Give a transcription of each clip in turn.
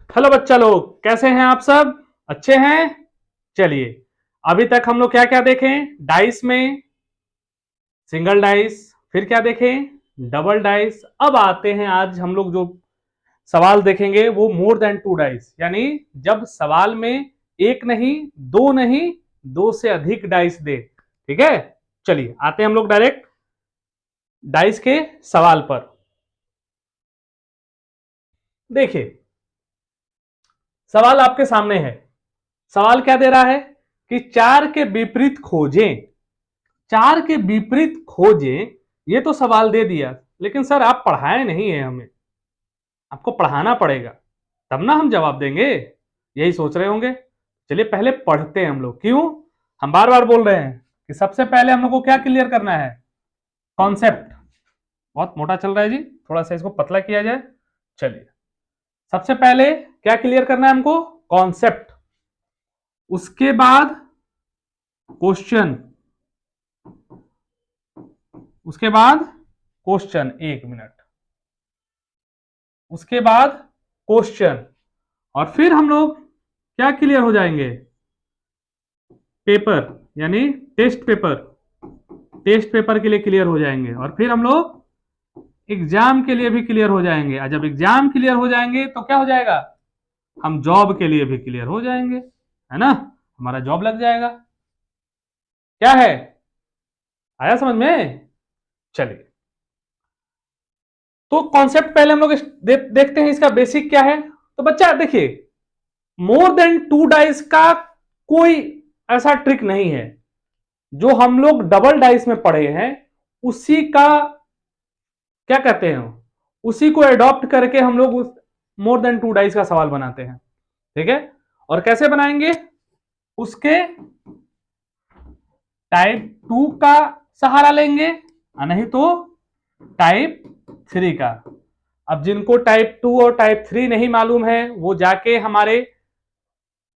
Hello बच्चा लोग, कैसे हैं आप सब? अच्छे हैं। चलिए, अभी तक हम लोग क्या क्या देखें? डाइस में सिंगल डाइस, फिर क्या देखें? Double dice. अब आते हैं, आज हम लोग जो सवाल देखेंगे वो मोर देन टू डाइस, यानी जब सवाल में एक नहीं, दो नहीं, दो से अधिक डाइस दे। ठीक है, चलिए आते हैं हम लोग डायरेक्ट डाइस के सवाल पर। देखिए, सवाल आपके सामने है। सवाल क्या दे रहा है कि चार के विपरीत खोजें। चार के विपरीत खोजें, ये तो सवाल दे दिया, लेकिन सर आप पढ़ाए नहीं है हमें। आपको पढ़ाना पड़ेगा, तब ना हम जवाब देंगे। यही सोच रहे होंगे। चलिए पहले पढ़ते हैं हम लोग। क्यों हम बार बार बोल रहे हैं कि सबसे पहले हम लोग को क्या क्लियर करना है? कॉन्सेप्ट। बहुत मोटा चल रहा है जी, थोड़ा सा इसको पतला किया जाए। चलिए, सबसे पहले क्या क्लियर करना है हमको? कॉन्सेप्ट। उसके बाद क्वेश्चन। उसके बाद क्वेश्चन, एक मिनट। उसके बाद क्वेश्चन, और फिर हम लोग क्या क्लियर हो जाएंगे? पेपर, यानी टेस्ट पेपर। टेस्ट पेपर के लिए क्लियर हो जाएंगे, और फिर हम लोग एग्जाम के लिए भी क्लियर हो जाएंगे। और जब एग्जाम क्लियर हो जाएंगे तो क्या हो जाएगा? हम जॉब के लिए भी क्लियर हो जाएंगे, है ना? हमारा जॉब लग जाएगा। क्या है, आया समझ में? चलिए, तो कॉन्सेप्ट पहले हम लोग देखते हैं, इसका बेसिक क्या है। तो बच्चा देखिए, मोर देन टू डाइस का कोई ऐसा ट्रिक नहीं है। जो हम लोग डबल डाइस में पढ़े हैं उसी का क्या कहते हैं, उसी को एडॉप्ट करके हम लोग उस मोर देन टू डाइस का सवाल बनाते हैं। ठीक है, और कैसे बनाएंगे? उसके टाइप 2 का सहारा लेंगे, नहीं तो टाइप 3 का। अब जिनको टाइप 2 और टाइप 3 नहीं मालूम है, वो जाके हमारे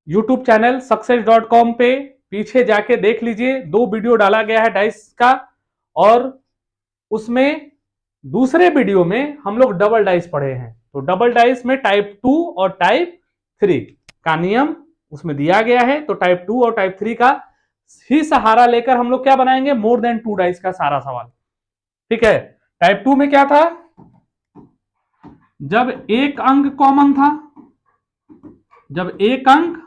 YouTube चैनल success.com पे पीछे जाके देख लीजिए। 2 वीडियो डाला गया है डाइस का, और उसमें दूसरे वीडियो में हम लोग डबल डाइस पढ़े हैं। तो डबल डाइस में टाइप 2 और टाइप 3 का नियम उसमें दिया गया है। तो टाइप 2 और टाइप 3 का ही सहारा लेकर हम लोग क्या बनाएंगे? मोर देन टू डाइस का सारा सवाल। ठीक है, टाइप 2 में क्या था? जब एक अंक कॉमन था, जब एक अंक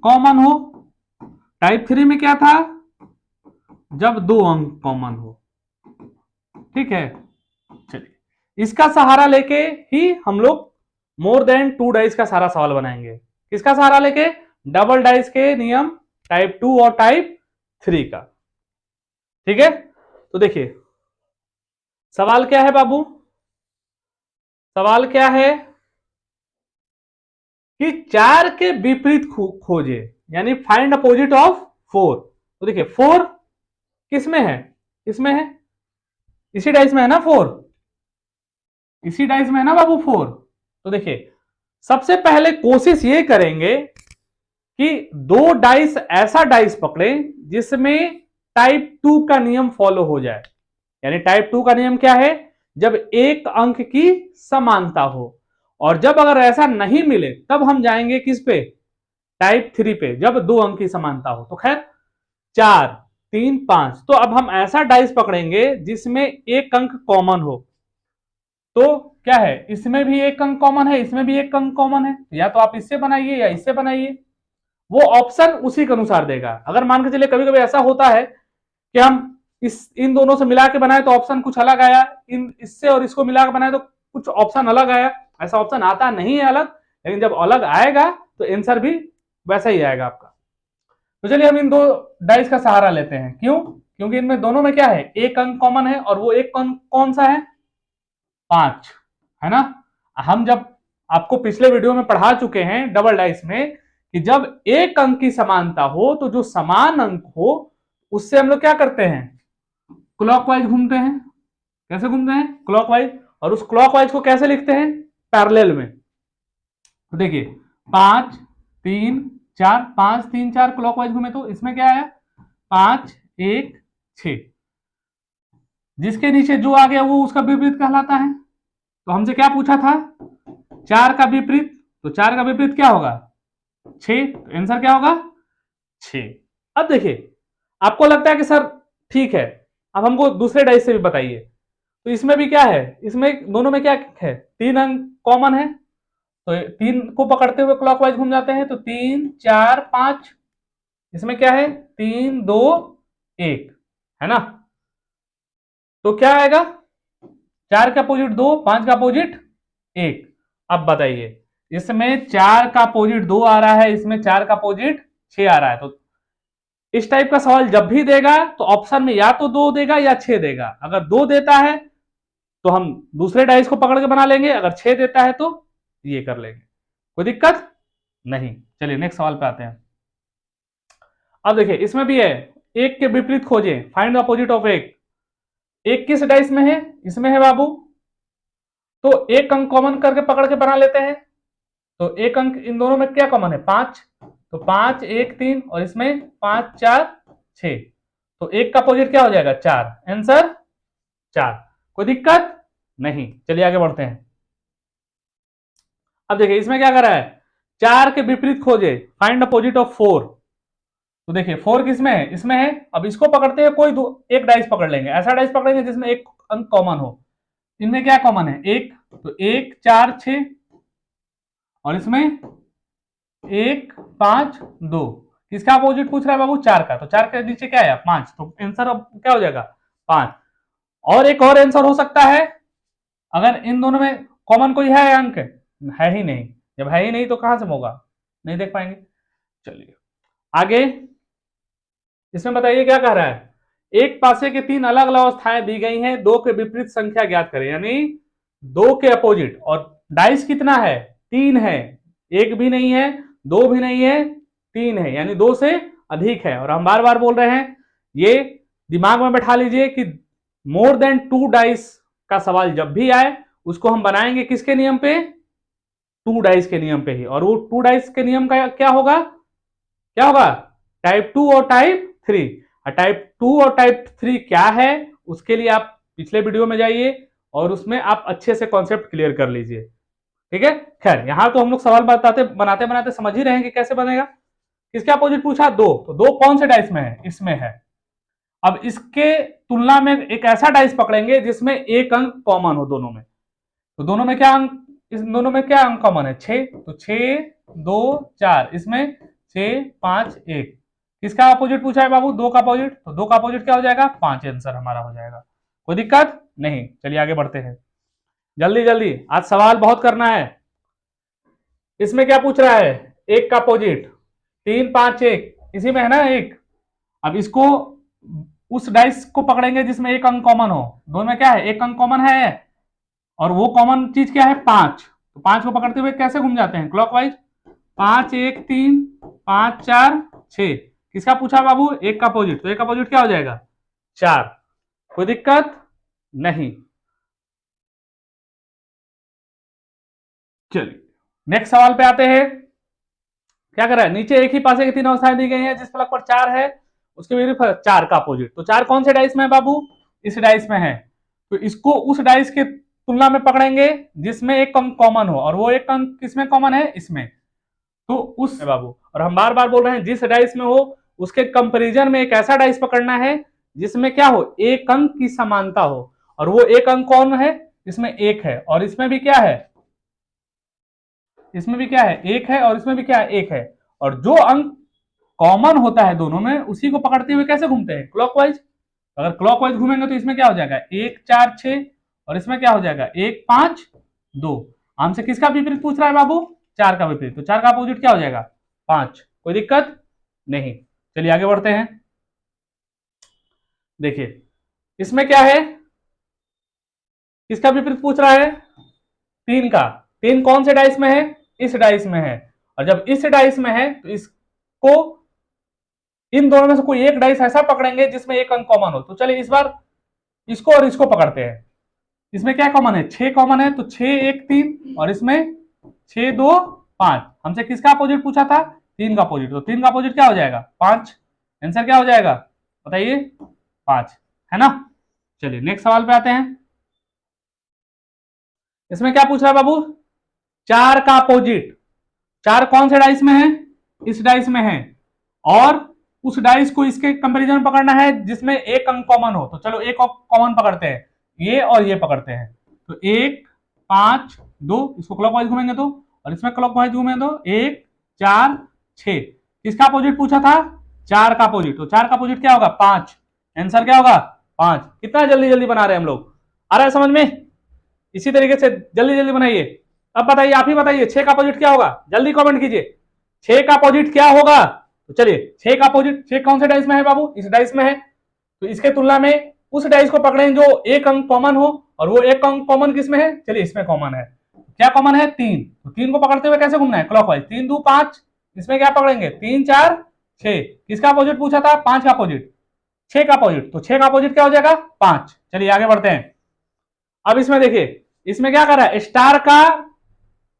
कॉमन हो। टाइप 3 में क्या था? जब दो अंक कॉमन हो। ठीक है, चलिए, इसका सहारा लेके ही हम लोग मोर देन टू डाइस का सारा सवाल बनाएंगे। किसका सहारा लेके? डबल डाइस के नियम, टाइप 2 और टाइप 3 का। ठीक है, तो देखिए सवाल क्या है बाबू? सवाल क्या है कि चार के विपरीत खोजे, यानी फाइंड अपोजिट ऑफ 4। तो देखिए 4 किसमें है? इसमें है, इसी डाइस में है ना 4, इसी डाइस में है ना बाबू 4। तो देखिए सबसे पहले कोशिश ये करेंगे कि दो डाइस ऐसा डाइस पकड़े जिसमें टाइप 2 का नियम फॉलो हो जाए। यानी टाइप 2 का नियम क्या है? जब एक अंक की समानता हो। और जब अगर ऐसा नहीं मिले तब हम जाएंगे किस पे? टाइप 3 पे, जब दो अंक की समानता हो। तो खैर 4, 3, 5, तो अब हम ऐसा डाइस पकड़ेंगे जिसमें एक अंक कॉमन हो। तो क्या है, इसमें भी एक अंक कॉमन है, इसमें भी एक अंक कॉमन है। या तो आप इससे बनाइए या इससे बनाइए, वो ऑप्शन उसी के अनुसार देगा। अगर मान के चलिए कभी कभी ऐसा होता है कि हम इन दोनों से मिला के बनाए तो ऑप्शन कुछ अलग आया, इन इससे और इसको मिला के बनाए तो कुछ ऑप्शन अलग आया। ऐसा ऑप्शन आता नहीं है अलग, लेकिन जब अलग आएगा तो आंसर भी वैसा ही आएगा आपका। तो चलिए हम इन दो डाइस का सहारा लेते हैं। क्यों? क्योंकि इनमें दोनों में क्या है? एक अंक कॉमन है, और वो एक अंक कौन सा है? 5, है ना? हम जब आपको पिछले वीडियो में पढ़ा चुके हैं डबल डाइस में कि जब एक अंक की समानता हो तो जो समान अंक हो उससे हम लोग क्या करते हैं? क्लॉकवाइज घूमते हैं। कैसे घूमते हैं? क्लॉकवाइज। और उस क्लॉकवाइज को कैसे लिखते हैं? पैरेलल में। तो देखिए 5, 3, 4, 5, 3, 4 क्लॉकवाइज घूमे तो इसमें क्या है? 5, 1, 6। जिसके नीचे जो आ गया वो उसका विपरीत कहलाता है। तो हमसे क्या पूछा था, 4 का विपरीत, तो 4 का विपरीत क्या होगा, 6, तो आंसर क्या होगा 6। अब देखिए आपको लगता है कि सर ठीक है, अब हमको दूसरे डाइस से भी बताइए, तो इसमें भी क्या है, इसमें दोनों में क्या है, 3 अंक कॉमन है, तो 3 को पकड़ते हुए क्लॉकवाइज घूम जाते हैं, तो 3 4 5, इसमें क्या है 3 2 1, है ना। तो क्या आएगा, 4 का अपोजिट 2, 5 का अपोजिट 1। अब बताइए इसमें 4 का अपोजिट 2 आ रहा है, इसमें 4 का अपोजिट 6 आ रहा है, तो इस टाइप का सवाल जब भी देगा तो ऑप्शन में या तो 2 देगा या 6 देगा। अगर 2 देता है तो हम दूसरे डाइस को पकड़ के बना लेंगे, अगर 6 देता है तो ये कर लेंगे, कोई दिक्कत नहीं। चलिए नेक्स्ट सवाल पे आते हैं। अब देखिए इसमें भी है, एक के विपरीत खोजें, फाइंड द अपोजिट ऑफ एक। एक किस डाइस में है, इसमें है बाबू, तो एक अंक कॉमन करके पकड़ के बना लेते हैं, तो एक अंक इन दोनों में क्या कॉमन है 5, तो 5 1 3, और इसमें 5 4 6, तो एक का अपोजिट क्या हो जाएगा 4, आंसर 4, कोई दिक्कत नहीं। चलिए आगे बढ़ते हैं। अब देखिए इसमें क्या कर रहा है, 4 के विपरीत खोजे, फाइंड अपोजिट ऑफ 4। तो देखिए 4 किसमें है, इसमें है। अब इसको पकड़ते हैं, कोई एक डाइस पकड़ लेंगे, ऐसा डाइस पकड़ेंगे जिसमें एक अंक कॉमन हो। इनमें क्या कॉमन है, एक, तो 1 4 6, और इसमें 1 5 2, किसका अपोजिट पूछ रहा है बाबू, 4 का, तो 4 के नीचे क्या है 5, तो आंसर अब क्या हो जाएगा 5। और एक और आंसर हो सकता है, अगर इन दोनों में कॉमन कोई है अंक, है ही नहीं, जब है ही नहीं तो कहां से होगा, नहीं देख पाएंगे। चलिए आगे, इसमें बताइए क्या कह रहा है, एक पासे के 3 अलग अलग अवस्थाएं दी गई हैं, 2 के विपरीत संख्या ज्ञात करें, यानी 2 के अपोजिट, और डाइस कितना है 3 है, एक भी नहीं है, 2 भी नहीं है, 3 है, यानी 2 से अधिक है। और हम बार बार बोल रहे हैं, ये दिमाग में बैठा लीजिए कि मोर देन 2 डाइस का सवाल जब भी आए उसको हम बनाएंगे किसके नियम पे, 2 डाइस के नियम पे ही। और वो 2 डाइस के नियम का क्या होगा, क्या होगा, टाइप 2 और टाइप 3। टाइप 2 और टाइप 3 क्या है, उसके लिए आप पिछले वीडियो में जाइए और उसमें आप अच्छे से कॉन्सेप्ट क्लियर कर लीजिए, ठीक है। खैर यहां तो हम लोग सवाल बताते बनाते बनाते समझ ही रहे हैं कि कैसे बनेगा। किसके अपोजिट पूछा, 2, तो 2 कौन से डाइस में है, इसमें है। अब इसके तुलना में एक ऐसा डाइस पकड़ेंगे जिसमें एक अंक कॉमन हो दोनों में, तो दोनों में क्या अंक, इस दोनों में क्या अंक कॉमन है 6, तो 6 2 4, इसमें 6 5 1, किसका अपोजिट पूछा है बाबू, 2 का अपोजिट, तो 2 का अपोजिट क्या हो जाएगा 5, आंसर हमारा हो जाएगा, कोई दिक्कत नहीं। चलिए आगे बढ़ते हैं, जल्दी जल्दी, आज सवाल बहुत करना है। इसमें क्या पूछ रहा है, एक का अपोजिट 3 5 1, इसी में है ना एक। अब इसको उस डाइस को पकड़ेंगे जिसमें एक अंक कॉमन हो, दोनों में क्या है एक अंक कॉमन है, और वो कॉमन चीज क्या है 5, तो 5 को पकड़ते हुए कैसे घूम जाते हैं क्लॉकवाइज, 5 1 3 5 4 6, किसका पूछा बाबू, एक का अपोजिट, तो एक का अपोजिट क्या हो जाएगा 4, कोई दिक्कत नहीं। चलिए नेक्स्ट सवाल पे आते हैं। क्या कर रहा है, नीचे एक ही पासे की 3 अवस्थाएं दी गई हैं, जिस फलक पर 4 है उसके विपरीत 4 का अपोजिट, तो 4 कौन से डाइस में है बाबू, इस डाइस में है, तो इसको उस डाइस के तुलना में पकड़ेंगे जिसमें एक अंक कॉमन हो, और वो एक अंक किसमें कॉमन है, इसमें, तो उस बाबू। और हम बार बार बोल रहे हैं जिस डाइस में हो उसके कंपैरिजन में एक ऐसा डाइस पकड़ना है जिसमें क्या हो, एक अंक की समानता हो, और वो एक अंक कौन है, इसमें एक है, और इसमें भी क्या है, इसमें भी क्या है एक है, और इसमें भी क्या है एक है, और जो अंक कॉमन होता है दोनों में उसी को पकड़ते हुए कैसे घूमते हैं क्लॉकवाइज। अगर क्लॉकवाइज घूमेंगे तो इसमें क्या हो जाएगा 1 4 6, और इसमें क्या हो जाएगा 1 5 2। हमसे किसका विपरीत पूछ रहा है बाबू, 4 का विपरीत, तो 4 का अपोजिट क्या हो जाएगा 5, कोई दिक्कत नहीं। चलिए आगे बढ़ते हैं। देखिए इसमें क्या है, किसका विपरीत पूछ रहा है 3 का, 3 कौन से डाइस में है, इस डाइस में है, और जब इस डाइस में है तो इसको इन दोनों में से कोई एक डाइस ऐसा पकड़ेंगे जिसमें एक अंक कॉमन हो। तो चलिए इस बार इसको और इसको पकड़ते हैं, इसमें क्या कॉमन है 6 कॉमन है, तो 6 1 3, और इसमें 6 2 5। हमसे किसका अपोजिट पूछा था, 3 का अपोजिट, तो 3 का अपोजिट क्या हो जाएगा 5, आंसर क्या हो जाएगा बताइए 5, है ना। चलिए नेक्स्ट सवाल पे आते हैं। इसमें क्या पूछ रहा है बाबू, 4 का अपोजिट। 4 कौन से डाइस में है, इस डाइस में है, और उस डाइस को इसके कंपैरिजन में पकड़ना है जिसमें एक अंक कॉमन हो। तो चलो एक कॉमन पकड़ते हैं, ये और ये पकड़ते हैं। तो 1 5 2, इसको क्लॉकवाइज घुमेंगे तो, और इसमें क्लॉकवाइज घूमेंगे तो 1 4 6। किसका अपोजिट पूछा था, 4 का अपोजिट। तो 4 का अपोजिट क्या होगा, 5। आंसर क्या होगा, 5। कितना जल्दी जल्दी बना रहे हैं हम लोग, आ रहा है समझ में। इसी तरीके से जल्दी जल्दी बनाइए। अब बताइए, आप ही बताइए 6 का अपोजिट क्या होगा, जल्दी कमेंट कीजिए 6 का अपोजिट क्या होगा। तो चलिए 6 का अपोजिट, 6 कौन से डाइस में है बाबू, इस डाइस में है। तो इसके तुलना में उस डाइस को पकड़ें जो एक अंक कॉमन हो, और वो एक अंक कॉमन किसमें है, चलिए इसमें कॉमन है। क्या कॉमन है, 3। तो 3 को पकड़ते हुए कैसे घूमना है, क्लॉकवाइज। 3 2 5, इसमें क्या पकड़ेंगे, 3 4 6। किसका अपोजिट पूछा था, 5 का अपोजिट, 6 का अपोजिट। तो 6 का अपोजिट क्या हो जाएगा, 5। चलिए आगे बढ़ते हैं। अब इसमें देखिए, इसमें क्या कर रहा है, स्टार का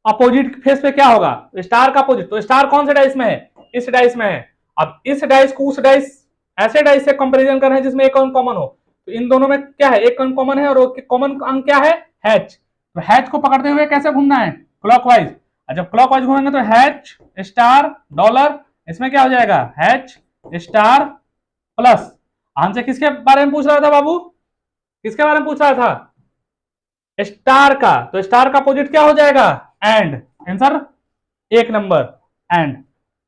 अपोजिट फेस पे क्या होगा, स्टार का अपोजिट। तो स्टार कौन से डाइस में है, इस डाइस में है। अब इस डाइस को उस डाइस, ऐसे डाइस से कंपैरिजन कर रहे हैं जिसमें एक अंक कॉमन हो। तो इन दोनों में क्या है, एक अंक कॉमन है, और कॉमन अंक क्या है, हैच। तो हैच को पकड़ते हुए कैसे घूमना है, क्लॉकवाइज। और जब क्लॉकवाइज घूमेंगे तो हैच स्टार डॉलर, इसमें क्या हो जाएगा, हैच स्टार प्लस। हमसे किसके बारे में पूछ रहा था बाबू, किसके बारे में पूछ रहा था, स्टार का। तो स्टार का अपोजिट क्या हो जाएगा, एंड। Answer 1 number, and.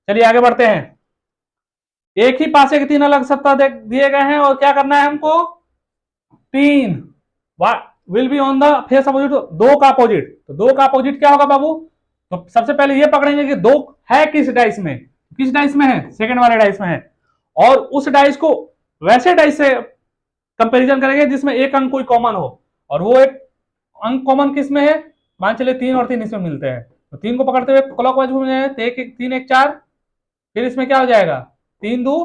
चलिए आगे बढ़ते हैं। एक ही पासे के 3 अलग सत्ता दिए गए हैं, और क्या करना है हमको, 3 will be on the face opposite, 2 का अपोजिट। तो 2 का अपोजिट क्या होगा बाबू, तो सबसे पहले ये पकड़ेंगे कि 2 है किस डाइस में, किस डाइस में है, सेकंड वाले डाइस में है। और उस डाइस को वैसे डाइस से कंपैरिजन करेंगे जिसमें एक अंक कोई कॉमन हो, और वो एक अंक कॉमन किस में है, मान चलिए 3 और 3 इसमें मिलते हैं। तो 3 को पकड़ते हुए क्लॉकवाइज घूम जाए, 3 1 4। फिर इसमें क्या हो जाएगा, 3 2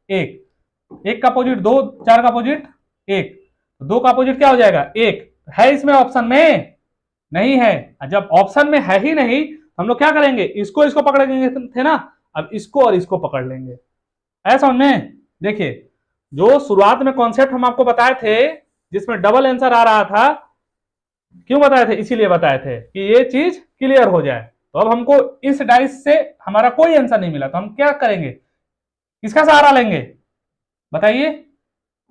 1, 1 का अपोजिट 2, 4 का अपोजिट 1। 2 का अपोजिट क्या हो जाएगा, 1। है इसमें ऑप्शन में, नहीं है। जब ऑप्शन में है ही नहीं, हम लोग क्या करेंगे, इसको इसको पकड़ेंगे थे ना, अब इसको और इसको पकड़ लेंगे। ऐसा समझ में। देखिए, जो शुरुआत में कॉन्सेप्ट हम आपको बताए थे जिसमें डबल आंसर आ रहा था, क्यों बताए थे, इसीलिए बताए थे कि ये चीज क्लियर हो जाए। तो अब हमको इस डाइस से हमारा कोई आंसर नहीं मिला, तो हम क्या करेंगे, किसका सहारा लेंगे, बताइए,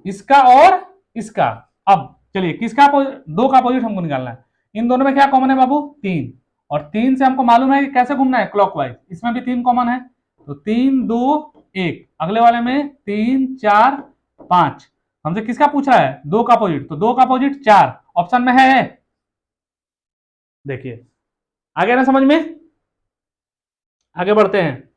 इसका और इसका। अब चलिए किसका, 2 का अपोजिट हमको निकालना है। इन दोनों में क्या कॉमन है बाबू, 3। और 3 से हमको मालूम है कि कैसे घूमना है, क्लॉकवाइज। इसमें भी 3 कॉमन है, तो 3 2 1। अगले वाले में 3 4 5। हमसे किसका पूछ रहा है, 2 का अपोजिट। तो 2 का अपोजिट 4 ऑप्शन में है। देखिए आगे ना समझ में, आगे बढ़ते हैं।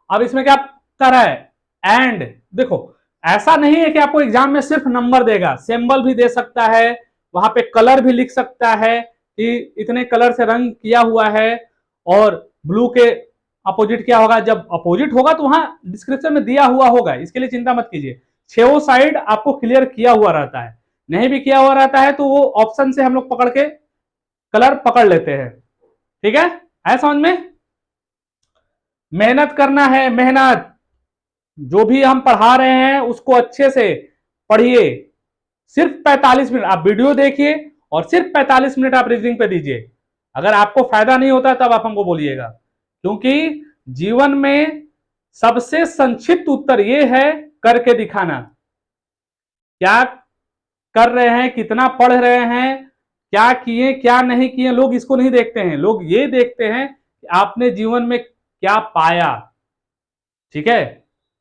अब इसमें क्या कर रहा है, एंड। देखो ऐसा नहीं है कि आपको एग्जाम में सिर्फ नंबर देगा, सिंबल भी दे सकता है, वहां पे कलर भी लिख सकता है कि इतने कलर से रंग किया हुआ है, और ब्लू के अपोजिट क्या होगा। जब अपोजिट होगा तो वहां डिस्क्रिप्शन में दिया हुआ होगा, इसके लिए चिंता मत कीजिए। 6 साइड आपको क्लियर किया हुआ रहता है, नहीं भी किया हुआ रहता है तो वो ऑप्शन से हम लोग पकड़ के कलर पकड़ लेते हैं, ठीक है। है समझ में। मेहनत करना है, मेहनत। जो भी हम पढ़ा रहे हैं उसको अच्छे से पढ़िए। सिर्फ 45 मिनट आप वीडियो देखिए, और सिर्फ 45 मिनट आप रीजनिंग पे दीजिए। अगर आपको फायदा नहीं होता तब आप हमको बोलिएगा, क्योंकि जीवन में सबसे संक्षिप्त उत्तर यह है, करके दिखाना। क्या कर रहे हैं, कितना पढ़ रहे हैं, क्या किए क्या नहीं किए, लोग इसको नहीं देखते हैं। लोग ये देखते हैं कि आपने जीवन में क्या पाया, ठीक है।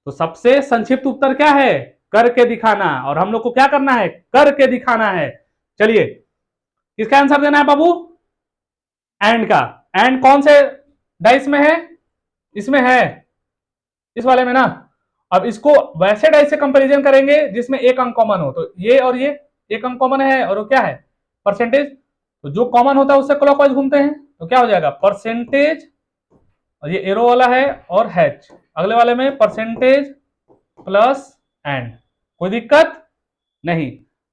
तो सबसे संक्षिप्त उत्तर क्या है, करके दिखाना। और हम लोग को क्या करना है, करके दिखाना है। चलिए किसका आंसर देना है बाबू, एंड का। एंड कौन से डाइस में है, इसमें है, इस वाले में ना। अब इसको वैसे डाइस से कंपैरिजन करेंगे जिसमें एक अंक कॉमन हो। तो ये और ये एक अंक कॉमन है, और वो क्या है, परसेंटेज। तो जो कॉमन होता है उससे क्लॉकवाइज घूमते हैं, तो क्या हो जाएगा, परसेंटेज, और ये एरो वाला है, और हैच। अगले वाले में परसेंटेज प्लस एंड। कोई दिक्कत नहीं।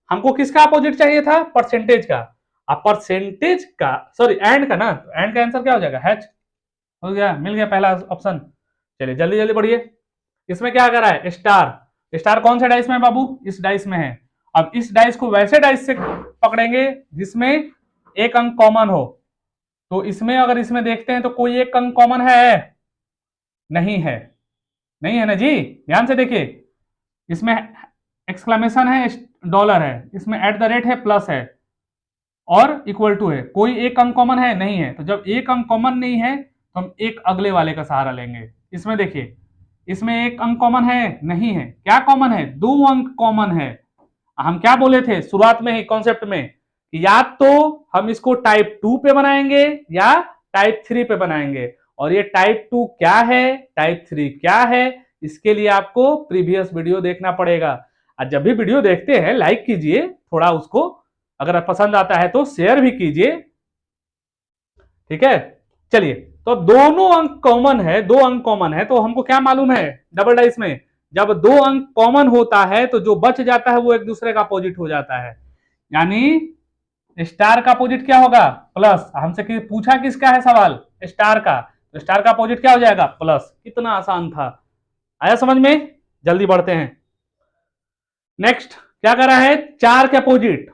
हमको किसका अपोजिट चाहिए था, परसेंटेज का। अब परसेंटेज का, सॉरी एंड का ना, तो एंड का आंसर क्या हो जाएगा, हैच। हो गया, मिल गया पहला ऑप्शन। चलिए जल्दी जल्दी बढ़िए। इसमें क्या कर रहा है, स्टार। स्टार कौन से डाइस में है बाबू, इस डाइस में है। अब इस डाइस को वैसे डाइस से पकड़ेंगे जिसमें एक अंक कॉमन हो, तो इसमें अगर इसमें देखते हैं तो कोई एक अंक कॉमन है? नहीं है, नहीं है ना जी। ध्यान से देखिए, इसमें एक्सक्लेमेशन है, डॉलर है, इसमें एट द रेट है, प्लस है और इक्वल टू है। कोई एक अंक कॉमन है? नहीं है। तो जब एक अंक कॉमन नहीं है तो हम एक अगले वाले का सहारा लेंगे। इसमें देखिए, इसमें एक अंक कॉमन है? नहीं है। क्या कॉमन है? दो अंक कॉमन है। हम क्या बोले थे शुरुआत में ही कॉन्सेप्ट में, या तो हम इसको टाइप 2 पे बनाएंगे या टाइप 3 पे बनाएंगे। और ये टाइप 2 क्या है, टाइप 3 क्या है, इसके लिए आपको प्रीवियस वीडियो देखना पड़ेगा। और जब भी वीडियो देखते हैं लाइक कीजिए, थोड़ा उसको अगर पसंद आता है तो शेयर भी कीजिए, ठीक है। चलिए, तो अब दोनों अंक कॉमन है, दो अंक कॉमन है, तो हमको क्या मालूम है डबल डाइस में, जब दो अंक कॉमन होता है तो जो बच जाता है वो एक दूसरे का अपोजिट हो जाता है। यानी स्टार का अपोजिट क्या होगा? प्लस। हमसे पूछा किसका है सवाल? स्टार का, तो स्टार का अपोजिट क्या हो जाएगा? प्लस। कितना आसान था, आया समझ में? जल्दी बढ़ते हैं। नेक्स्ट क्या कर रहा है? चार के अपोजिट।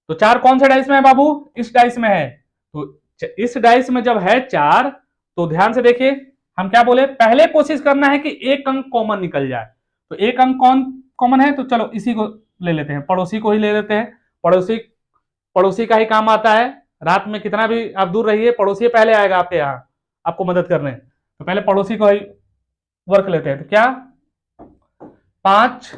तो चार कौन से डाइस में है बाबू? इस डाइस में है। तो इस डाइस में जब है चार, तो ध्यान से देखिए, हम क्या बोले, पहले कोशिश करना है कि एक अंक कॉमन निकल जाए। तो एक अंक कौन कॉमन है? तो चलो इसी को ले लेते हैं, पड़ोसी को ही ले लेते हैं। पड़ोसी, पड़ोसी का ही काम आता है। रात में कितना भी आप दूर रहिए, पड़ोसी पहले आएगा आपके यहाँ आपको मदद करने। तो पहले पड़ोसी को ही वर्क लेते हैं। तो क्या, 5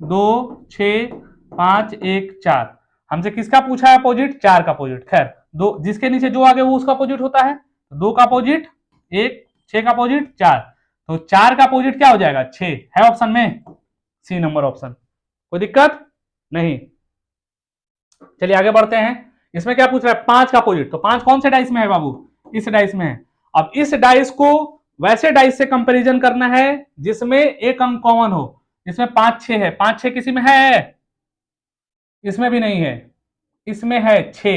2 6 5 1 4। हमसे किसका पूछा है अपोजिट? चार का अपोजिट। खैर, दो जिसके नीचे जो आ गया वो उसका अपोजिट होता है। तो दो का अपोजिट एक, 6 का अपोजिट 4। तो 4 का अपोजिट क्या हो जाएगा? 6 है ऑप्शन में, सी नंबर ऑप्शन। कोई दिक्कत नहीं। चलिए आगे बढ़ते हैं। इसमें क्या पूछ रहा है? 5 का अपोजिट। तो 5 कौन से डाइस में है बाबू? इस डाइस में है। अब इस डाइस को वैसे डाइस से कंपैरिजन करना है जिसमें एक अंक कॉमन हो। इसमें 5 6 है, 5 6 किसी में है? इसमें भी नहीं है। इसमें है 6,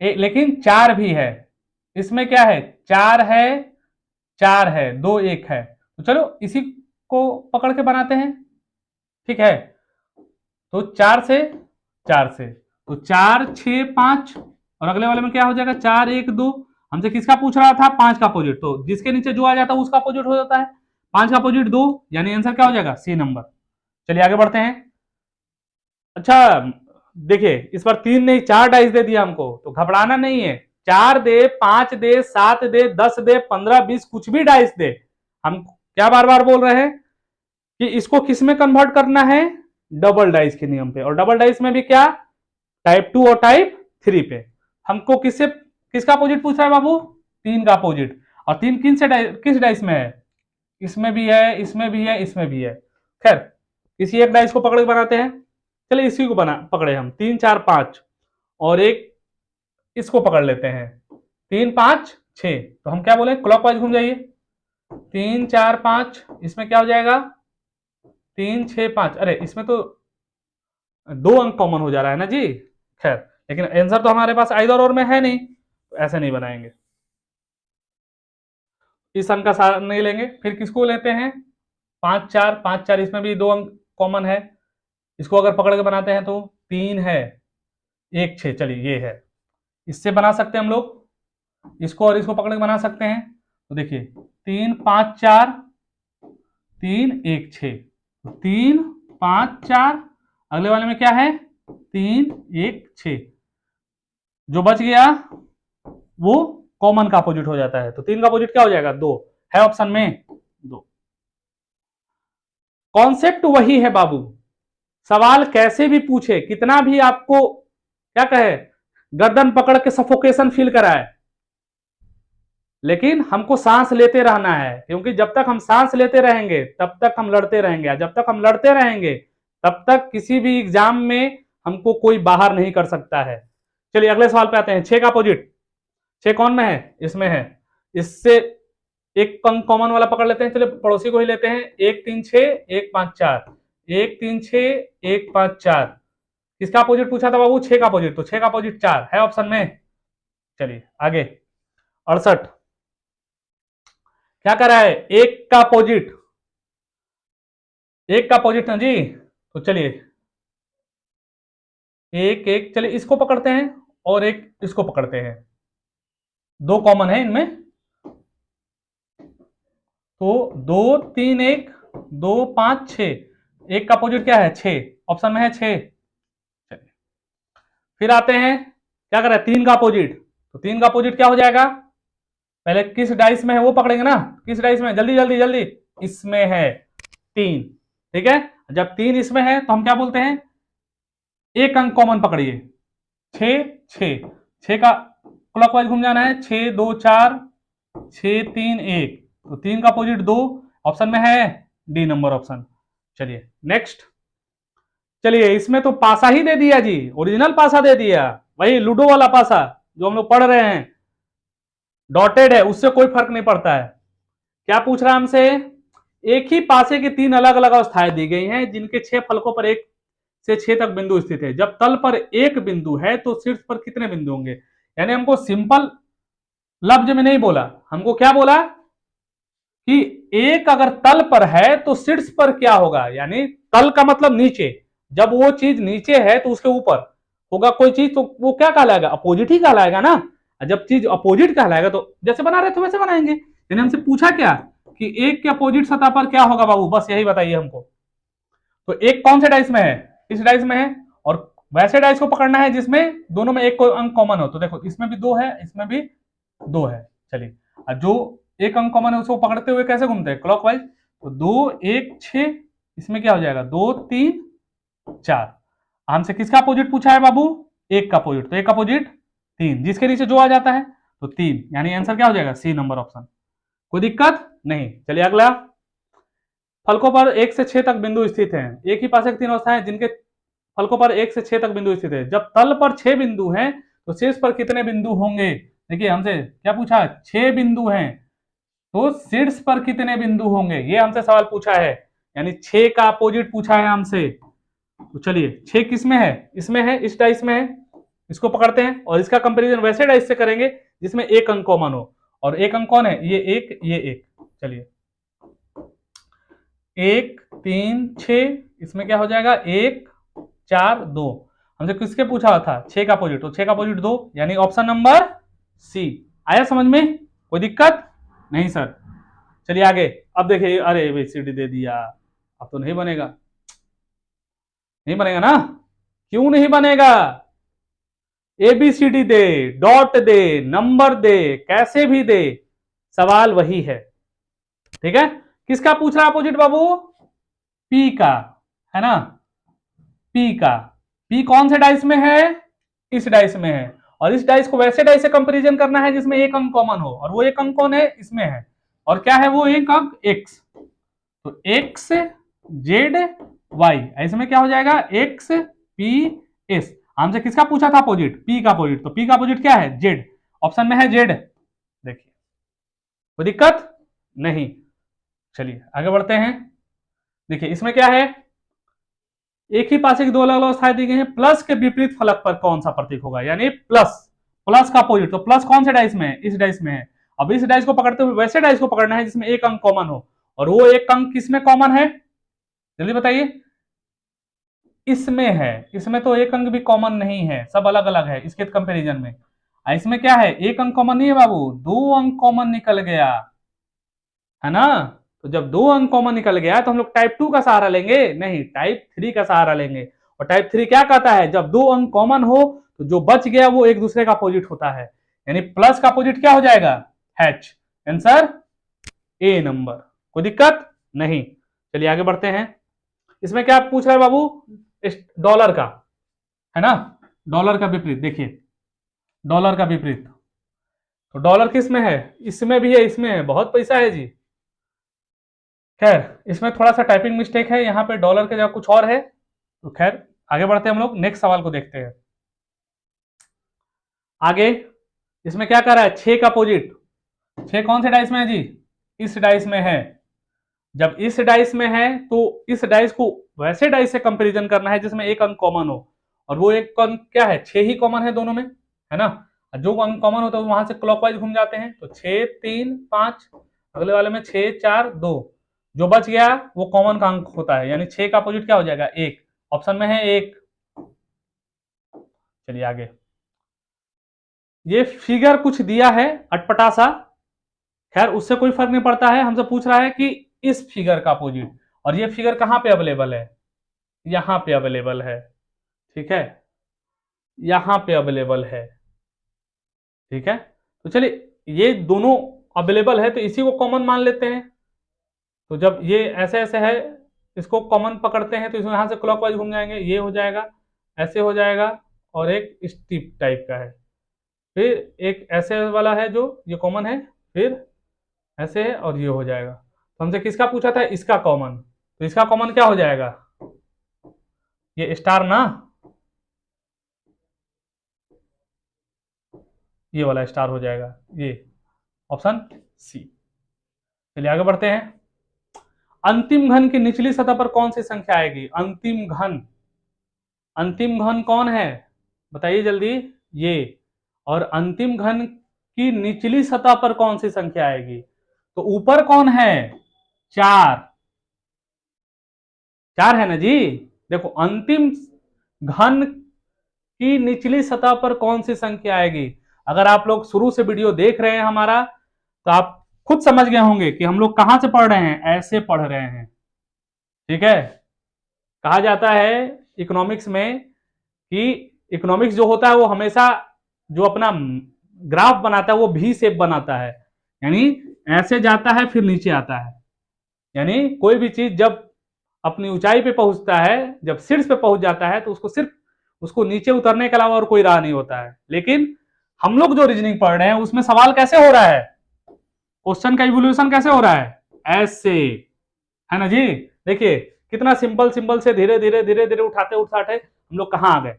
लेकिन 4 भी है। इसमें क्या है? 4 है, 4 है, 2 1 है। तो चलो इसी को पकड़ के बनाते हैं, ठीक है। तो 4 से, 4 से, तो 4 6 5, और अगले वाले में क्या हो जाएगा? 4 1 2। हमसे किसका पूछ रहा था? 5 का अपोजिट। तो जिसके नीचे जो आ जाता है उसका अपोजिट हो जाता है। 5 का अपोजिट 2, यानी आंसर क्या हो जाएगा? C number. चलिए आगे बढ़ते हैं। अच्छा देखिए, इस बार 3 नहीं 4 डाइस दे दिया हमको, तो घबराना नहीं है। 4 दे, 5 दे, 7 दे, 10 दे, 15 20, कुछ भी डाइस दे। हम क्या बार बार बोल रहे हैं कि इसको किस में कन्वर्ट करना है? डबल डाइस के नियम पे। और डबल डाइस में भी क्या? टाइप 2 और टाइप 3 पे। हमको किसका अपोजिट पूछ रहा है बाबू? 3 का अपोजिट। और 3 किस डाइस में है? इसमें भी है, इसमें भी है, इसमें भी है। खैर, किसी एक डाइस को पकड़ के बनाते हैं। चलिए इसी को पकड़े हम, 3 4 5, और एक इसको पकड़ लेते हैं, 3 5 6। तो हम क्या बोले? क्लॉकवाइज घूम जाइए। 3 4 5, इसमें क्या हो जाएगा? 3 6 5। अरे इसमें तो 2 अंक कॉमन हो जा रहा है ना जी। खैर, लेकिन आंसर तो हमारे पास आइदर और में है नहीं, तो ऐसे नहीं बनाएंगे। इस अंक का सहारा नहीं लेंगे, फिर किसको लेते हैं? 5 4 5 4, इसमें भी 2 अंक कॉमन है। इसको अगर पकड़ के बनाते हैं तो 3 है, 1 6। चलिए ये है, इससे बना सकते हैं हम लोग। इसको और इसको पकड़ के बना सकते हैं। तो देखिए, 3 5 4, 3 1 6, 3 5 4, अगले वाले में क्या है? 3 1 6। जो बच गया वो कॉमन का अपोजिट हो जाता है। तो 3 का अपोजिट क्या हो जाएगा? 2 है ऑप्शन में, 2। कॉन्सेप्ट वही है बाबू। सवाल कैसे भी पूछे, कितना भी आपको क्या कहे, गर्दन पकड़ के सफोकेशन फील कराए, लेकिन हमको सांस लेते रहना है। क्योंकि जब तक हम सांस लेते रहेंगे तब तक हम लड़ते रहेंगे। जब तक हम लड़ते रहेंगे तब तक किसी भी एग्जाम में हमको कोई बाहर नहीं कर सकता है। चलिए अगले सवाल पे आते हैं। 6 का अपोजिट, 6 कौन में है? इसमें है। इससे एक अंक कॉमन वाला पकड़ लेते हैं। चलिए पड़ोसी को ही लेते हैं। 1 3 6 1 5 4, 1 3 6 1 5 4। किसका अपोजिट पूछा था बाबू? 6 का अपोजिट। तो 6 का अपोजिट 4 है ऑप्शन में। चलिए आगे, 68। क्या कर रहा है? 1 का अपोजिट, 1 का अपोजिट ना जी। तो चलिए 1 1, चलिए इसको पकड़ते हैं और एक इसको पकड़ते हैं, 2 कॉमन है इनमें, तो 2 3 1 2 5 6, एक का अपोजिट क्या है 6, ऑप्शन में है 6। चलिए फिर आते हैं, क्या कर रहा है 3 का अपोजिट, तो 3 का अपोजिट क्या हो जाएगा, पहले किस डाइस में है वो पकड़ेंगे ना, किस डाइस में, जल्दी जल्दी जल्दी, इसमें है 3, ठीक है। जब 3 इसमें है तो हम क्या बोलते हैं, एक अंक कॉमन पकड़िए, 6 6 6 का क्लॉकवाइज घूम जाना है, 6 2 4 6 3 1, तो 3 का अपोजिट 2, ऑप्शन में है डी नंबर ऑप्शन। चलिए नेक्स्ट, चलिए इसमें तो पासा ही दे दिया जी, ओरिजिनल पासा दे दिया, वही लूडो वाला पासा जो हम लोग पढ़ रहे हैं, डॉटेड है, उससे कोई फर्क नहीं पड़ता है। क्या पूछ रहा है हमसे, एक ही पासे की 3 अलग अलग अवस्थाएं दी गई हैं जिनके 6 फलकों पर 1 से 6 तक बिंदु स्थित है, जब तल पर एक बिंदु है तो शीर्ष पर कितने बिंदु होंगे। यानी हमको सिंपल लफ्ज में नहीं बोला, हमको क्या बोला कि एक अगर तल पर है तो शीर्ष पर क्या होगा, यानी तल का मतलब नीचे, जब वो चीज नीचे है तो उसके ऊपर होगा कोई चीज, तो वो क्या कहलाएगा, अपोजिट ही कहलाएगा ना। जब चीज अपोजिट कहलाएगा तो जैसे बना रहे थे वैसे बनाएंगे। यानी हमसे पूछा क्या कि एक के अपोजिट सतह पर क्या होगा बाबू, बस यही बताइए हमको। तो एक कौन से डाइस में है, इस डाइस में है, और वैसे डाइस को पकड़ना है जिसमें दोनों में एक कोई अंक कॉमन हो। तो देखो इसमें भी 2 है, इसमें भी 2 है। चलिए जो एक अंक कॉमन है उसको पकड़ते हुए कैसे घूमते हैं, क्लॉकवाइज, तो 2 1 6, इसमें क्या हो जाएगा 2 3 4। हमसे किसका अपोजिट पूछा है बाबू, एक का अपोजिट, तो एक का अपोजिट 3, जिसके नीचे जो आ जाता है तो 3, यानी आंसर क्या हो जाएगा सी नंबर ऑप्शन। कोई दिक्कत नहीं। चलिए अगला, फलकों पर 1 से 6 तक बिंदु स्थित हैं, एक ही पासे की 3 अवस्थाएं जिनके फलकों पर 1 से 6 तक बिंदु स्थित है, जब तल पर 6 बिंदु हैं तो शीर्ष पर कितने बिंदु होंगे। देखिए हमसे क्या पूछा, 6 बिंदु हैं तो शीर्ष पर कितने बिंदु होंगे, ये हमसे सवाल पूछा है, यानी 6 का अपोजिट पूछा है हमसे। तो चलिए 6 किस में है, इसमें है, इस डाइस में है, इसको पकड़ते हैं और इसका कंपैरिजन वैसे डाइस से करेंगे जिसमें एक अंक कॉमन हो, और एक अंक कौन है, ये एक, ये एक। चलिए 1 3 6, इसमें क्या हो जाएगा 1 4 2, हमसे किसके पूछा था 6 का अपोजिट, तो 6 का अपोजिट 2, यानी ऑप्शन नंबर सी। आया समझ में, कोई दिक्कत नहीं सर। चलिए आगे, अब देखिए, अरे एबीसीडी दे दिया, अब तो नहीं बनेगा, नहीं बनेगा ना, क्यों नहीं बनेगा, एबीसीडी दे, डॉट दे, नंबर दे, कैसे भी दे, सवाल वही है, ठीक है। किसका पूछ रहा अपोजिट बाबू, पी का, है ना, पी का, पी कौन से डाइस में है, इस डाइस में है, और इस डाइस को वैसे डाइस से कंपैरिजन करना है जिसमें एक अंक कॉमन हो, और वो एक अंक कौन है, इसमें है, और क्या है वो एक अंक एक्स, तो एक्स जेड वाई, इसमें क्या हो जाएगा एक्स पी एस। हमसे किसका पूछा था अपोजिट, पी का अपोजिट, तो पी का अपोजिट क्या है जेड, ऑप्शन में है जेड। देखिए कोई दिक्कत नहीं। चलिए आगे बढ़ते हैं, देखिए इसमें क्या है, एक ही पासे की 2 अलग अलग अवस्थाएं दी गई हैं, प्लस के विपरीत फलक पर कौन सा प्रतीक होगा, यानी प्लस, प्लस का अपोजिट, तो प्लस कौन से डाइस में है, इस डाइस में है। अब इस डाइस को पकड़ते हुए वैसे डाइस को पकड़ना है जिसमें एक अंक कॉमन हो, और वो एक अंक किसमें कॉमन है, जल्दी बताइए, इसमें है, इसमें तो एक अंक भी कॉमन नहीं है, सब अलग अलग है इसके कंपैरिजन में। इसमें क्या है, एक अंक कॉमन नहीं है बाबू, 2 अंक कॉमन निकल गया, है ना। तो जब 2 अंक कॉमन निकल गया तो हम लोग टाइप 2 का सहारा लेंगे, नहीं टाइप 3 का सहारा लेंगे। और टाइप 3 क्या कहता है, जब 2 अंक कॉमन हो तो जो बच गया वो एक दूसरे का अपोजिट होता है, यानी प्लस का अपोजिट क्या हो जाएगा एच, आंसर ए नंबर। कोई दिक्कत नहीं। चलिए आगे बढ़ते हैं, इसमें क्या पूछ रहा है बाबू, डॉलर का, है ना, डॉलर का विपरीत, देखिए डॉलर का विपरीत, तो डॉलर किस में है, इसमें भी है, इसमें है, बहुत पैसा है जी। खैर इसमें थोड़ा सा टाइपिंग मिस्टेक है, यहाँ पे डॉलर के जगह कुछ और है, तो खैर आगे बढ़ते हैं हम लोग, नेक्स्ट सवाल को देखते हैं। आगे इसमें क्या कर रहा है, 6 का अपोजिट, 6 कौन से डाइस में है जी, इस डाइस में है। जब इस डाइस में है तो इस डाइस को वैसे डाइस से कंपैरिजन करना है जिसमें एक अंक कॉमन हो, और वो एक अंक क्या है 6 ही कॉमन है दोनों में, है ना। जो अंक कॉमन होता है वहां से क्लॉकवाइज घूम जाते हैं, तो 6 3 5, अगले वाले में 6 4 2, जो बच गया वो कॉमन का अंक होता है, यानी 6 का अपोजिट क्या हो जाएगा 1, ऑप्शन में है 1। चलिए आगे, ये फिगर कुछ दिया है अटपटा सा, खैर उससे कोई फर्क नहीं पड़ता है, हमसे पूछ रहा है कि इस फिगर का अपोजिट, और ये फिगर कहां पे अवेलेबल है, यहां पे अवेलेबल है, ठीक है, यहां पे अवेलेबल है, ठीक है। तो चलिए ये दोनों अवेलेबल है तो इसी को कॉमन मान लेते हैं। तो जब ये ऐसे ऐसे है, इसको कॉमन पकड़ते हैं तो इसमें यहां से क्लॉकवाइज घूम जाएंगे, ये हो जाएगा, ऐसे हो जाएगा, और एक स्टीप टाइप का है, फिर एक ऐसे वाला है जो ये कॉमन है, फिर ऐसे है और ये हो जाएगा। तो हमसे किसका पूछा था, इसका कॉमन, तो इसका कॉमन क्या हो जाएगा, ये स्टार ना, ये वाला स्टार हो जाएगा, ये ऑप्शन सी। चलिए आगे बढ़ते हैं। अंतिम घन की निचली सतह पर कौन सी संख्या आएगी, अंतिम घन, अंतिम घन कौन है बताइए जल्दी, ये, और अंतिम घन की निचली सतह पर कौन सी संख्या आएगी, तो ऊपर कौन है, चार, चार है ना जी। देखो अंतिम घन की निचली सतह पर कौन सी संख्या आएगी, अगर आप लोग शुरू से वीडियो देख रहे हैं हमारा तो आप खुद समझ गए होंगे कि हम लोग कहां से पढ़ रहे हैं, ऐसे पढ़ रहे हैं, ठीक है। कहा जाता है इकोनॉमिक्स में कि इकोनॉमिक्स जो होता है वो हमेशा जो अपना ग्राफ बनाता है वो भी शेप बनाता है, यानी ऐसे जाता है फिर नीचे आता है, यानी कोई भी चीज जब अपनी ऊंचाई पे पहुंचता है, जब शीर्ष पे पहुंच जाता है तो उसको सिर्फ उसको नीचे उतरने के अलावा और कोई राह नहीं होता है। लेकिन हम लोग जो रीजनिंग पढ़ रहे हैं उसमें सवाल कैसे हो रहा है, क्वेश्चन का इवोल्यूशन कैसे हो रहा है, ऐसे, है ना जी। देखिए कितना सिंपल सिंपल से धीरे धीरे धीरे धीरे उठाते उठाते हम लोग कहां आ गए।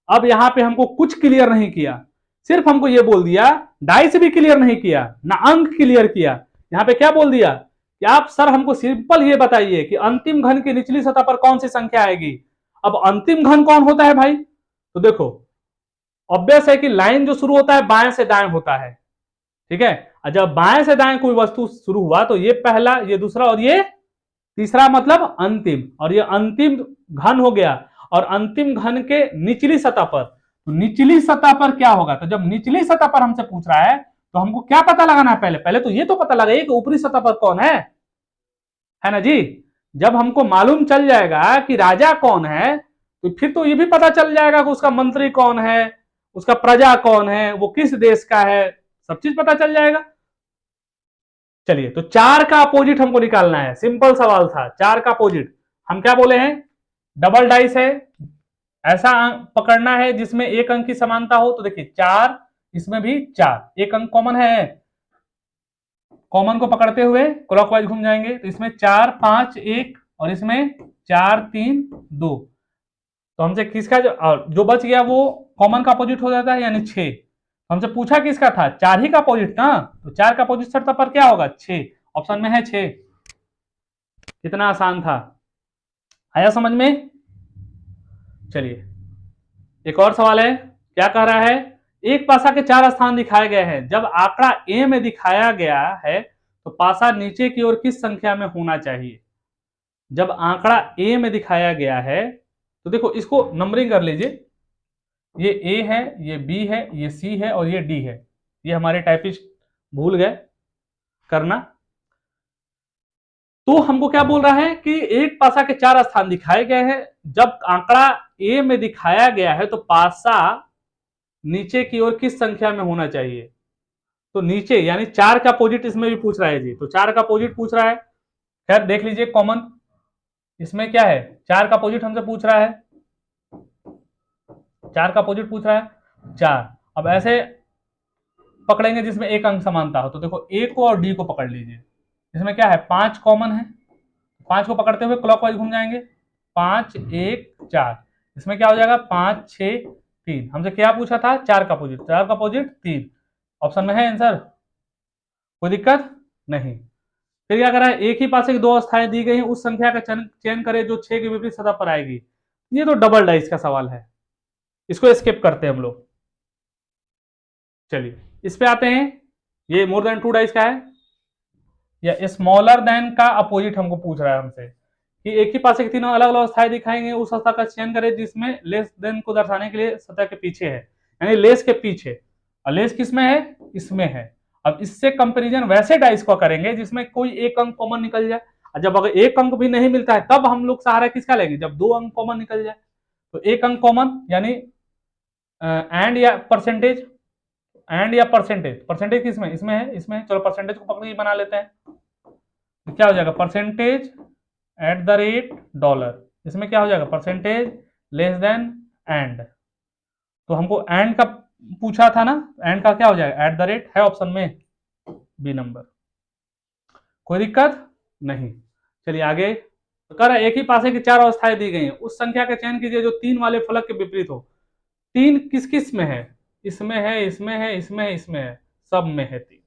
अब यहां पे हमको कुछ क्लियर नहीं किया, सिर्फ हमको ये बोल दिया, डाइस भी क्लियर नहीं किया ना अंक क्लियर किया, यहां पे क्या बोल दिया कि आप सर हमको सिंपल ये बताइए कि अंतिम घन की निचली सतह पर कौन सी संख्या आएगी। अब अंतिम घन कौन होता है भाई, तो देखो ऑब्वियस है कि लाइन जो शुरू होता है बाएं से दाएं होता है, ठीक है। जब बाएं से दाएं कोई वस्तु शुरू हुआ तो ये पहला, ये दूसरा और ये तीसरा, मतलब अंतिम, और ये अंतिम घन हो गया। और अंतिम घन के निचली सतह पर, तो निचली सतह पर क्या होगा, तो जब निचली सतह पर हमसे पूछ रहा है तो हमको क्या पता लगाना है, पहले पहले तो ये तो पता लगाइए कि ऊपरी सतह पर कौन है ना जी। जब हमको मालूम चल जाएगा कि राजा कौन है तो फिर तो ये भी पता चल जाएगा कि उसका मंत्री कौन है, उसका प्रजा कौन है, वो किस देश का है, सब चीज पता चल जाएगा। चलिए तो चार का अपोजिट हमको निकालना है, सिंपल सवाल था, चार का अपोजिट हम क्या बोले हैं, डबल डाइस है, ऐसा अंक पकड़ना है जिसमें एक अंक की समानता हो। तो देखिए चार, इसमें भी चार, एक अंक कॉमन है, कॉमन को पकड़ते हुए क्लॉकवाइज घूम जाएंगे, तो इसमें चार पांच एक और इसमें चार तीन दो, तो हमसे किसका जो बच गया वो कॉमन का अपोजिट हो जाता है, यानी छह। हमसे पूछा किसका था, चार ही का अपोजिट ना, तो चार का अपोजिट सतह पर क्या होगा, छह, ऑप्शन में है छह। कितना आसान था, आया समझ में। चलिए एक और सवाल है, क्या कह रहा है, एक पासा के चार स्थान दिखाए गए हैं, जब आंकड़ा ए में दिखाया गया है तो पासा नीचे की ओर किस संख्या में होना चाहिए। जब आंकड़ा ए में दिखाया गया है तो देखो इसको नंबरिंग कर लीजिए, ये ए है, ये बी है, ये सी है और ये डी है, ये हमारे टाइपिस्ट भूल गए करना। तो हमको क्या बोल रहा है कि एक पासा के चार स्थान दिखाए गए हैं, जब आंकड़ा ए में दिखाया गया है तो पासा नीचे की ओर किस संख्या में होना चाहिए। तो नीचे यानी चार का अपोजिट इसमें भी पूछ रहा है जी, तो चार का अपोजिट पूछ रहा है, खैर देख लीजिए कॉमन इसमें क्या है, चार का अपोजिट हमसे पूछ रहा है, चार का अपोजिट पूछ रहा है चार। अब ऐसे पकड़ेंगे जिसमें एक अंक समानता हो, तो देखो ए को और डी को पकड़ लीजिए, इसमें क्या है पांच कॉमन है, पांच को पकड़ते हुए क्लॉकवाइज घूम जाएंगे, पांच एक चार, इसमें क्या हो जाएगा पांच छह तीन। हमसे क्या पूछा था, चार का अपोजिट, चार का अपोजिट तीन, ऑप्शन में है आंसर, कोई दिक्कत नहीं। फिर क्या करा है, एक ही पासे की दो अवस्थाएं दी गई हैं, उस संख्या का चयन करें जो छह के विपरीत सतह पर आएगी। ये तो डबल डाइस का सवाल है, इसको स्किप करते हैं हम लोग। चलिए इस पे आते हैं, ये मोर देन टू डाइस का है, या स्मॉलर देन का अपोजिट हमको पूछ रहा है हमसे कि एक ही पासे की तीनों अलग अलग अवस्थाएं दिखाएंगे, उस अवस्था का चयन करें जिसमें लेस देन को दर्शाने के लिए सतह के पीछे है, यानी लेस के पीछे। और लेस किसमें है, इसमें है। अब इससे कंपैरिजन वैसे डाइस को करेंगे जिसमें कोई एक अंक कॉमन निकल जाए। और जब अगर एक अंक भी नहीं मिलता है तब हम लोग सहारा किसका लेंगे, जब दो अंक कॉमन निकल जाए। तो एक अंक कॉमन यानी एंड या परसेंटेज, एंड या परसेंटेज, परसेंटेज किसमें, इसमें है, इसमें, चलो परसेंटेज को पकड़ के बना लेते हैं। तो क्या हो जाएगा, percentage at the rate dollar, इसमें क्या हो जाएगा, परसेंटेज लेस देन एंड। तो हमको एंड का पूछा था ना, एंड का क्या हो जाएगा, एट द रेट है ऑप्शन में बी नंबर। कोई दिक्कत नहीं। चलिए आगे कर, एक ही पासे की चार अवस्थाएं दी गई हैं, उस संख्या का चयन कीजिए जो तीन वाले फलक के विपरीत हो। तीन किस किस में है, इसमें है, इसमें है, इसमें है, इसमें है, सब में है तीन।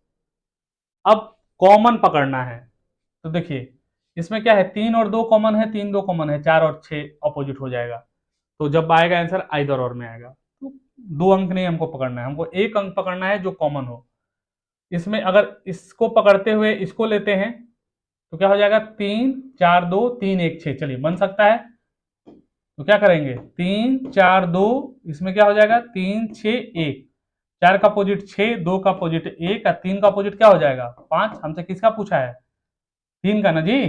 अब कॉमन पकड़ना है। तो देखिए इसमें क्या है, तीन और दो कॉमन है, तीन दो कॉमन है, चार और छह अपोजिट हो जाएगा। तो जब आएगा आंसर आइदर और में आएगा। तो दो अंक नहीं हमको पकड़ना है, हमको एक अंक पकड़ना है जो कॉमन हो। इसमें अगर इसको पकड़ते हुए इसको लेते हैं तो क्या हो जाएगा, तीन चार दो तीन एक छह, चलिए बन सकता है। तो क्या करेंगे, तीन चार दो, इसमें क्या हो जाएगा, तीन छह एक, चार का अपोजिट छह, दो का अपोजिट एक, और तीन का अपोजिट क्या हो जाएगा, पांच। हमसे किसका पूछा है, तीन का ना जी,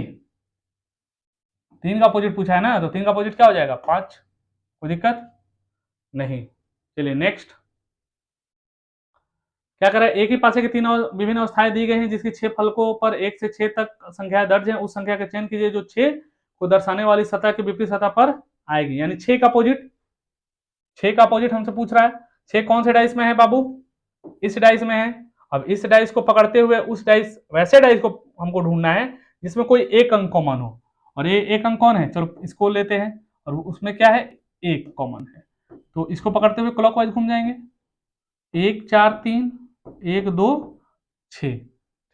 तीन का अपोजिट पूछा है ना, तो तीन का अपोजिट क्या हो जाएगा, पांच। कोई दिक्कत नहीं। चलिए नेक्स्ट क्या करें, एक ही पासे की तीन विभिन्न अवस्थाएं दी गई हैं जिसकी छह फलकों पर एक से छह तक संख्या दर्ज है। उस संख्या का चयन कीजिए जो छह को दर्शाने वाली सतह के विपरीत सतह पर आएगी। यानी छह का अपोजिट, छह का अपोजिट हमसे पूछ रहा है। छह कौन से डाइस में है बाबू, इस डाइस में है। अब इस डाइस को पकड़ते हुए उस डाइस, वैसे डाइस को हमको ढूंढना है जिसमें कोई एक अंक कॉमन हो। और ये एक अंक कौन है, चलो इसको लेते हैं, और उसमें क्या है, एक कॉमन है। तो इसको पकड़ते हुए क्लॉकवाइज घूम जाएंगे, एक चार तीन, एक दो छह।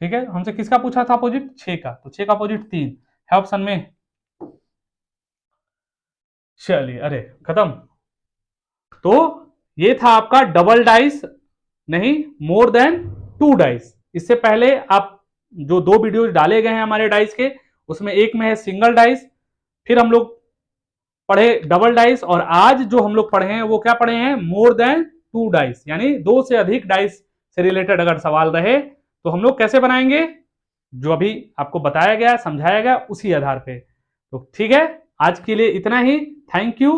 ठीक है, हमसे किसका पूछा था अपोजिट, छह का, तो छह का अपोजिट तीन है ऑप्शन में। चलिए अरे खत्म। तो ये था आपका डबल डाइस, नहीं मोर देन टू डाइस। इससे पहले आप जो दो वीडियो डाले गए हैं हमारे डाइस के, उसमें एक में है सिंगल डाइस, फिर हम लोग पढ़े डबल डाइस, और आज जो हम लोग पढ़े हैं वो क्या पढ़े हैं, मोर देन टू डाइस, यानी दो से अधिक डाइस से रिलेटेड अगर सवाल रहे तो हम लोग कैसे बनाएंगे, जो अभी आपको बताया गया समझाया गया उसी आधार पे। तो ठीक है, आज के लिए इतना ही। Thank you.